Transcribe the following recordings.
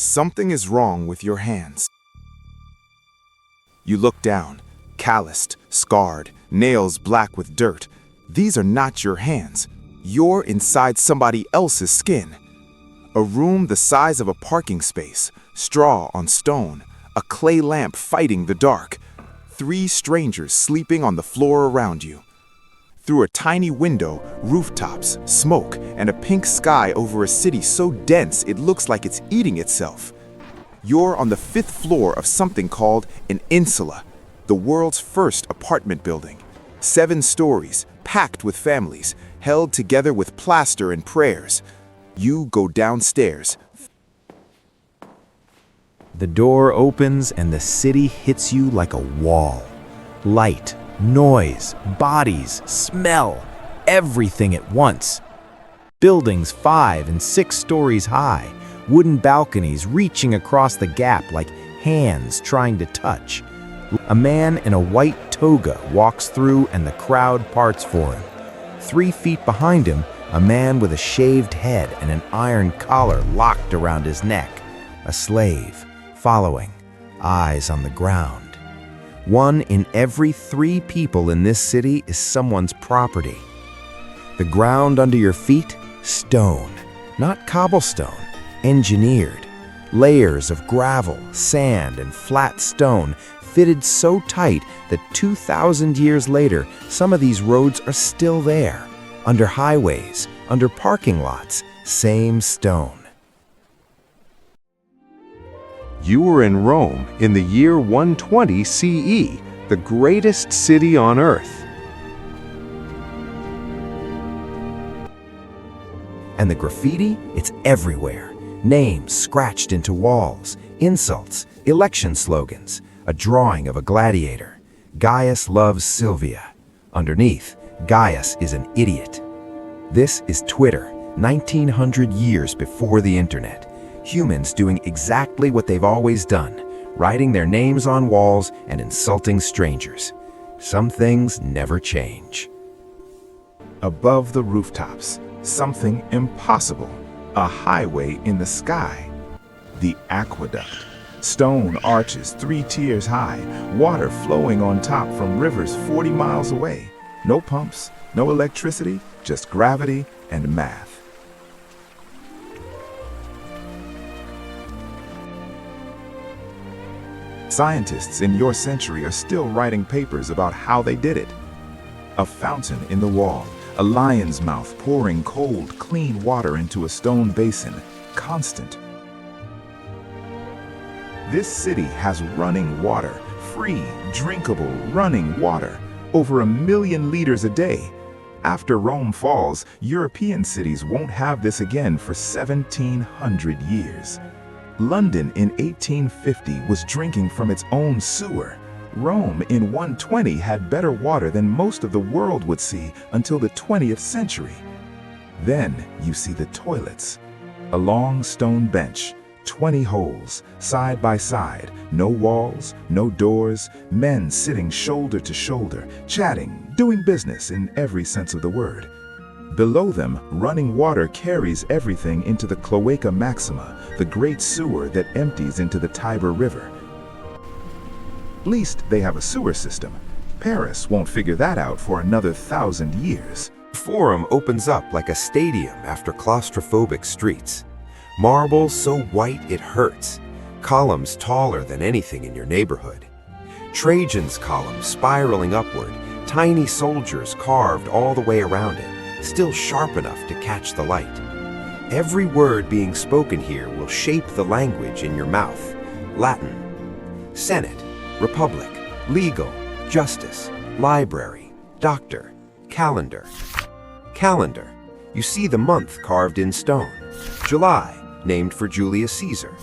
Something is wrong with your hands. You look down, calloused, scarred, nails black with dirt. These are not your hands. You're inside somebody else's skin. A room the size of a parking space, straw on stone, a clay lamp fighting the dark. 3 strangers sleeping on the floor around you. Through a tiny window, rooftops, smoke, and a pink sky over a city so dense it looks like it's eating itself. You're on the 5th floor of something called an insula, the world's first apartment building. 7 stories, packed with families, held together with plaster and prayers. You go downstairs. The door opens and the city hits you like a wall. Light, noise, bodies, smell, everything at once. Buildings 5 and 6 stories high, wooden balconies reaching across the gap like hands trying to touch. A man in a white toga walks through and the crowd parts for him. 3 feet behind him, a man with a shaved head and an iron collar locked around his neck. A slave, following, eyes on the ground. 1 in every 3 people in this city is someone's property. The ground under your feet, stone, not cobblestone, engineered. Layers of gravel, sand, and flat stone fitted so tight that 2,000 years later, some of these roads are still there. Under highways, under parking lots, same stone. You were in Rome in the year 120 CE, the greatest city on earth. And the graffiti, it's everywhere. Names scratched into walls, insults, election slogans, a drawing of a gladiator. Gaius loves Sylvia. Underneath, Gaius is an idiot. This is Twitter, 1900 years before the internet. Humans doing exactly what they've always done, writing their names on walls and insulting strangers. Some things never change. Above the rooftops, something impossible. A highway in the sky. The aqueduct. Stone arches 3 tiers high, water flowing on top from rivers 40 miles away. No pumps, no electricity, just gravity and math. Scientists in your century are still writing papers about how they did it. A fountain in the wall, a lion's mouth pouring cold, clean water into a stone basin, constant. This city has running water, free, drinkable, running water, over 1 million liters a day. After Rome falls, European cities won't have this again for 1,700 years. London in 1850 was drinking from its own sewer. Rome in 120 had better water than most of the world would see until the 20th century. Then you see the toilets. A long stone bench, 20 holes, side by side, no walls, no doors, men sitting shoulder to shoulder, chatting, doing business in every sense of the word. Below them, running water carries everything into the Cloaca Maxima, the great sewer that empties into the Tiber River. At least they have a sewer system. Paris won't figure that out for another 1,000 years. The Forum opens up like a stadium after claustrophobic streets. Marble so white it hurts. Columns taller than anything in your neighborhood. Trajan's column spiraling upward, tiny soldiers carved all the way around it, still sharp enough to catch the light. Every word being spoken here will shape the language in your mouth. Latin, Senate, Republic, legal, justice, library, doctor, calendar. Calendar, you see the month carved in stone. July, named for Julius Caesar.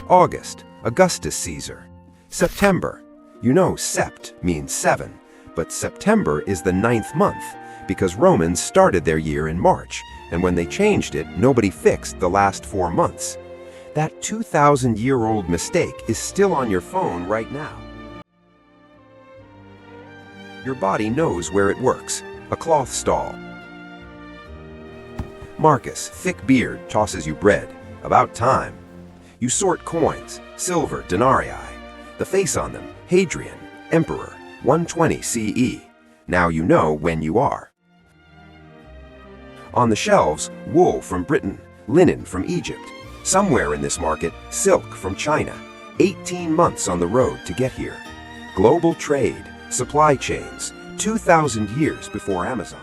August, Augustus Caesar. September, you know sept means 7, but September is the 9th month because Romans started their year in March, and when they changed it, nobody fixed the last 4 months. That 2,000-year-old mistake is still on your phone right now. Your body knows where it works. A cloth stall. Marcus, thick beard, tosses you bread. About time. You sort coins, silver denarii. The face on them, Hadrian, Emperor, 120 CE. Now you know when you are. On the shelves, wool from Britain, linen from Egypt. Somewhere in this market, silk from China. 18 months on the road to get here. Global trade, supply chains, 2,000 years before Amazon.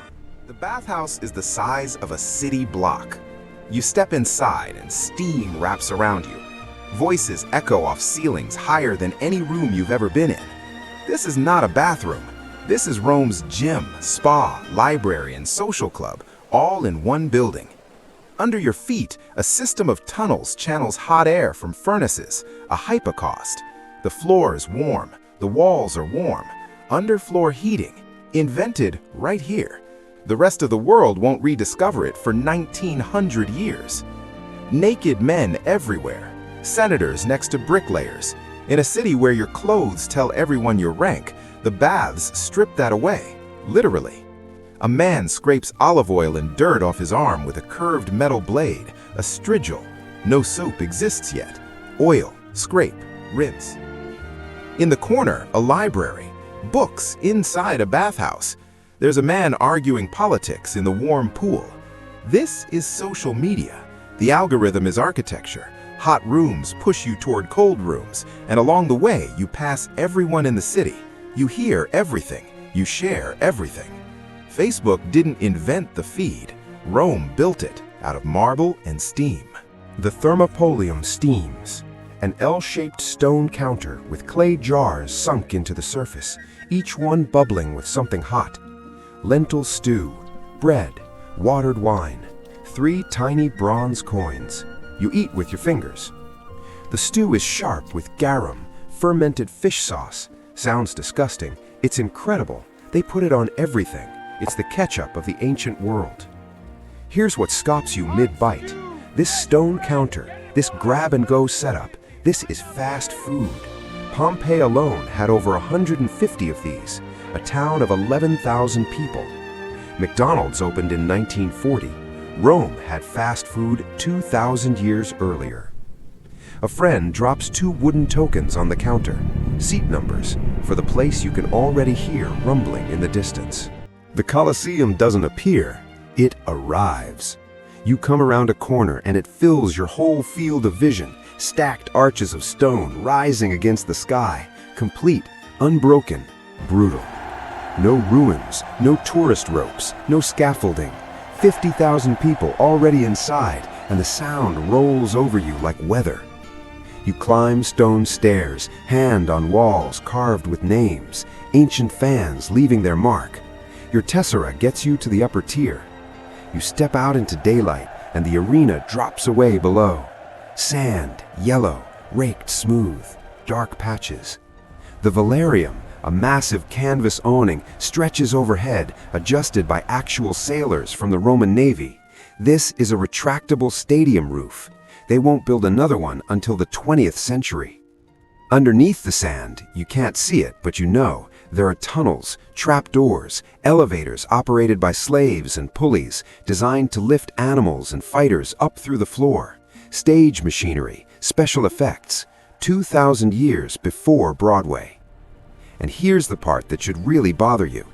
The bathhouse is the size of a city block. You step inside and steam wraps around you. Voices echo off ceilings higher than any room you've ever been in. This is not a bathroom. This is Rome's gym, spa, library, and social club, all in one building. Under your feet, a system of tunnels channels hot air from furnaces, a hypocaust. The floor is warm, the walls are warm. Underfloor heating, invented right here. The rest of the world won't rediscover it for 1900 years. Naked men everywhere, senators next to bricklayers. In a city where your clothes tell everyone your rank, the baths strip that away, literally. A man scrapes olive oil and dirt off his arm with a curved metal blade, a strigil. No soap exists yet. Oil, scrape, rinse. In the corner, a library. Books inside a bathhouse. There's a man arguing politics in the warm pool. This is social media. The algorithm is architecture. Hot rooms push you toward cold rooms, and along the way, you pass everyone in the city. You hear everything. You share everything. Facebook didn't invent the feed. Rome built it out of marble and steam. The thermopolium steams. An L-shaped stone counter with clay jars sunk into the surface, each one bubbling with something hot. Lentil stew, bread, watered wine, 3 tiny bronze coins. You eat with your fingers. The stew is sharp with garum, fermented fish sauce. Sounds disgusting. It's incredible. They put it on everything. It's the ketchup of the ancient world. Here's what stops you mid-bite. This stone counter, this grab-and-go setup, this is fast food. Pompeii alone had over 150 of these, a town of 11,000 people. McDonald's opened in 1940. Rome had fast food 2,000 years earlier. A friend drops 2 wooden tokens on the counter, seat numbers, for the place you can already hear rumbling in the distance. The Colosseum doesn't appear, it arrives. You come around a corner and it fills your whole field of vision, stacked arches of stone rising against the sky, complete, unbroken, brutal. No ruins, no tourist ropes, no scaffolding. 50,000 people already inside, and the sound rolls over you like weather. You climb stone stairs, hand on walls carved with names, ancient fans leaving their mark. Your tessera gets you to the upper tier. You step out into daylight, and the arena drops away below. Sand, yellow, raked smooth, dark patches. The Valerium, a massive canvas awning, stretches overhead, adjusted by actual sailors from the Roman Navy. This is a retractable stadium roof. They won't build another one until the 20th century. Underneath the sand, you can't see it, but you know, there are tunnels, trapdoors, elevators operated by slaves and pulleys, designed to lift animals and fighters up through the floor. Stage machinery, special effects, 2,000 years before Broadway. And here's the part that should really bother you.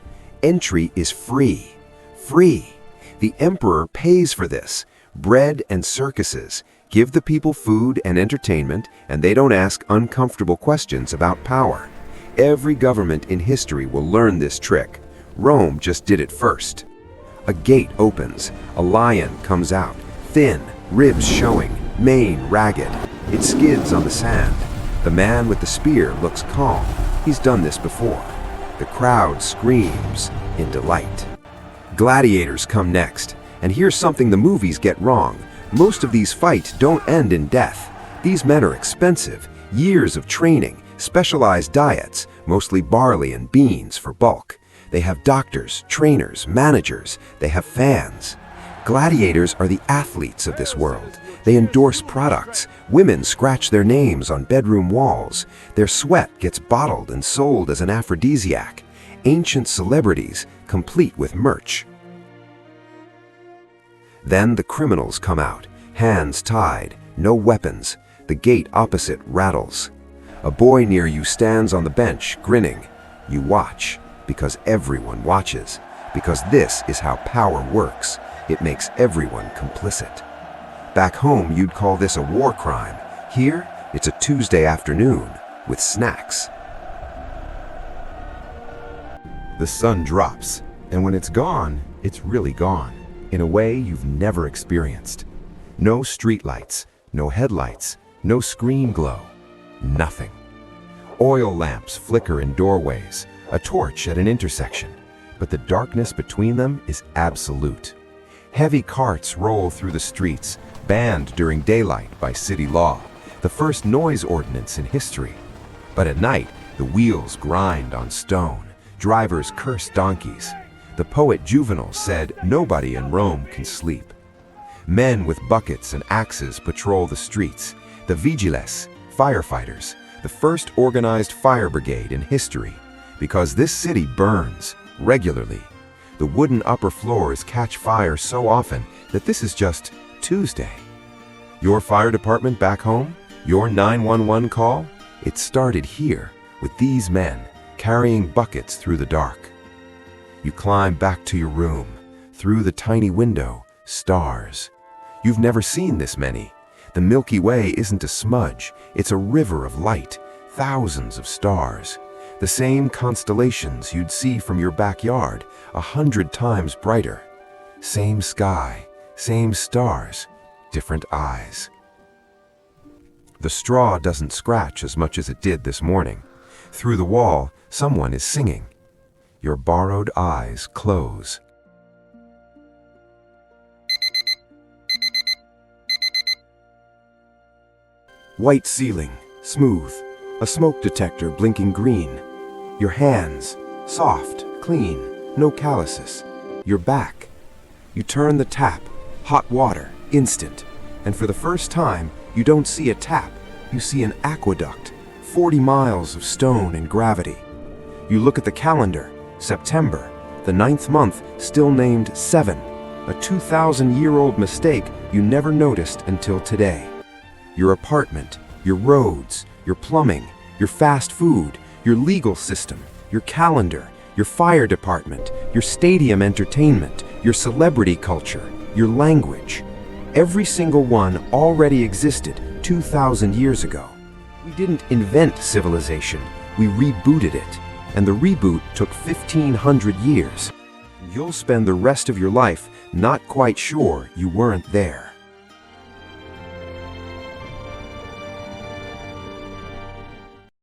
Entry is free. Free. The emperor pays for this. Bread and circuses give the people food and entertainment, and they don't ask uncomfortable questions about power. Every government in history will learn this trick. Rome just did it first. A gate opens. A lion comes out, thin, ribs showing, mane ragged. It skids on the sand. The man with the spear looks calm. He's done this before. The crowd screams in delight. Gladiators come next. And here's something the movies get wrong. Most of these fights don't end in death. These men are expensive, years of training, specialized diets, mostly barley and beans for bulk. They have doctors, trainers, managers. They have fans. Gladiators are the athletes of this world. They endorse products. Women scratch their names on bedroom walls. Their sweat gets bottled and sold as an aphrodisiac. Ancient celebrities, complete with merch. Then the criminals come out, hands tied, no weapons. The gate opposite rattles. A boy near you stands on the bench, grinning. You watch, because everyone watches, because this is how power works. It makes everyone complicit. Back home, you'd call this a war crime. Here, it's a Tuesday afternoon with snacks. The sun drops, and when it's gone, it's really gone, in a way you've never experienced. No streetlights, no headlights, no screen glow, nothing. Oil lamps flicker in doorways, a torch at an intersection, but the darkness between them is absolute. Heavy carts roll through the streets, banned during daylight by city law, the first noise ordinance in history. But at night, the wheels grind on stone, drivers curse donkeys. The poet Juvenal said nobody in Rome can sleep. Men with buckets and axes patrol the streets, the vigiles, firefighters, the first organized fire brigade in history, because this city burns regularly. The wooden upper floors catch fire so often that this is just Tuesday. Your fire department back home? Your 911 call? It started here with these men carrying buckets through the dark. You climb back to your room. Through the tiny window, stars. You've never seen this many. The Milky Way isn't a smudge, it's a river of light, thousands of stars. The same constellations you'd see from your backyard, 100 times brighter. Same sky, same stars, different eyes. The straw doesn't scratch as much as it did this morning. Through the wall, someone is singing. Your borrowed eyes close. White ceiling, smooth, a smoke detector blinking green. Your hands, soft, clean, no calluses. Your back. You turn the tap, hot water, instant. And for the first time, you don't see a tap, you see an aqueduct, 40 miles of stone and gravity. You look at the calendar, September, the 9th month still named 7, a 2,000-year-old mistake you never noticed until today. Your apartment, your roads, your plumbing, your fast food, your legal system, your calendar, your fire department, your stadium entertainment, your celebrity culture, your language. Every single one already existed 2,000 years ago. We didn't invent civilization, we rebooted it. And the reboot took 1,500 years. You'll spend the rest of your life not quite sure you weren't there.